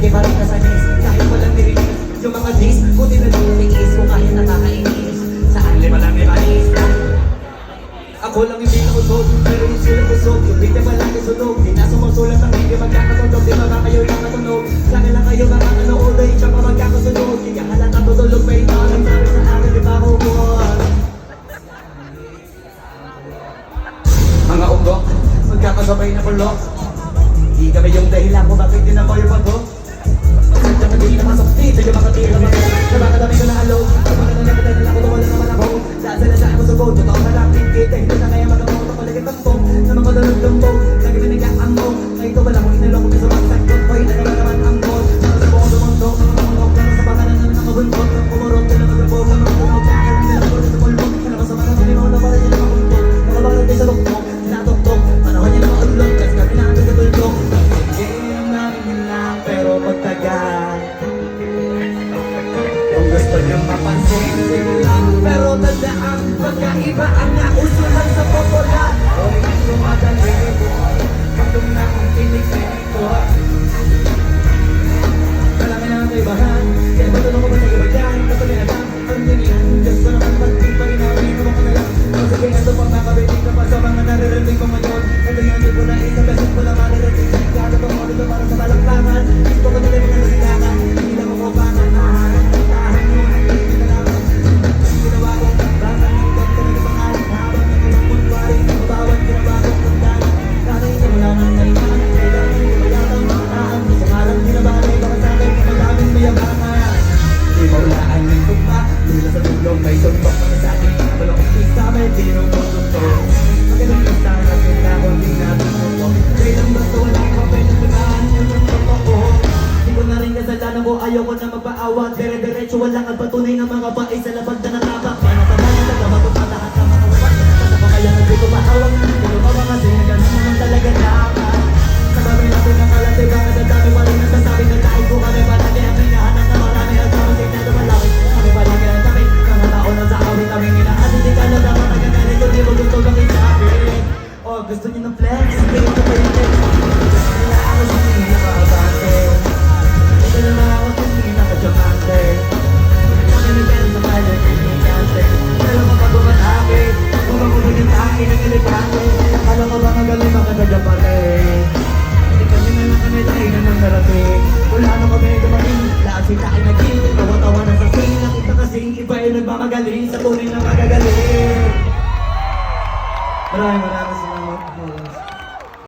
lagi pa rin kasanis. Kahit walang nirinis, yung mga dis, buti na lang umiis ko kahit nakakainis. Saan lima lang ibanis na ako lang hindi nausog, pero yung sila kusog. Yung bigla pa lagi sunog, di na sumusulat ang hindi magkakasunog. Di ba ba kayo lang katunog? Laki lang kayo mga kanood, ay siya pa magkakasunog. Kaya halata tutulog pa ito, ang sabi sa akin, di ba huwag? Mga ugok, magkakasabay na kulok. Di kami yung dahilan kung bakit din ako yung bago. Pagkakasya ka din nakasok dito, yung mga tira mga nabakadami ko na alog. Ang mga nalagatan nila ko na wala naman ako. Dahil sila sa ako sugod, totoo na lang kita. Hindi na kaya magawa ko palagay tampong na mga dalog-lumbong. Lagi na nag-aangong, kahit ko wala kong inalok. May sumagsagkot, boy, nagala naman ang bol. Para sa buong lumundok, mga mangok, para sa bakanan na nakabuntot. Ang pumurot, ka na maglabog, ang mga tunog, kaya rin nila ko sa pulbog. Ano ba sa mga nabinaw na para nila makuntok. Nakabakad kayo sa luktok, sinatuktok. Panahon niya na maulog, kasi kami na ang tugatulog. Game namin lang, pero pagtagal. Kung gusto niyo mapansin, sige lang. Pero tandaan, pagkaiba ang nausulan sa popular. O rin sumadali ko, pagkong na ang tinig-tinig ko. Malaki na ang kaibahan, kaya ba tulong ko ba sa iba dyan? Kapag inadang, ang dinihan, Diyos ko naman pag-ibig pa rin namin, naman ka na lang. O sige, ito pang makabitin ka pa sa mga naririnig ko ngayon. Ito yung hindi ko na isa, beses ko lang maririnig. Kaya ito mo dito para sa balaklangan. Gusto ko nila yung mga nasilangan, hindi lang ako pangan. Tahan mo, hindi ka lang. Ginawa ko, baka nagdag ka na ng pangalan. Habang nagawang kunwari, mabawat ginawa ko kundanan. Kanay na wala nga na iman, kailangan ko mayatang makaan. Sa ngalang ginabalay, baka sa akin na madaming mayabangan. Di maulaan ng tugma, lula sa duglong may suntok. Para sa akin, walang isa, may dinumutok to. Magaling yung sana, kaya ko hindi natumutok. Kailang basta wala ka pa yung tulaan, yung totoo. Di ko na rin kasalanan ko, ayaw ko na magpaawat. Dire-diretso walang agpatunay ng mga bae sa labag na natabak. Para sa mga nagamatot ang lahat ng mga wapat. Sana pa kaya nandito mahawak. Pero mga kasi na ganun naman talaga dapat. Sa babi natin ng kalatay, bakit ang dami pa rin nagsasabi na kahit ko kami palagi ang hinahanap na marami at sa musik na dumalaki. Kami palagi ang dami, mga tao na sa awit aming inaan. Hindi ka na dapat nagagalit kung di mo gusto bakit sa akin. Oh, gusto niyo ng flex? Sige, ito pa yung flex. Kaya ako sa hindi nakakabante. Ito naman ako sa hindi nakadiyamante. Kami nagpero sa kanya, pinigante. Pero mapagawa na akin, kung magugunin sa akin ang elegante. Akala ko ba magaling makadagya pa rin? Hindi kami na lang kami tayo na nang narating. Wala na kami dumating, lahat sila ay naging. Tawa-tawa na sa sing, nakita kasing iba ay nagmamagaling sa tunay na magagaling. Maraming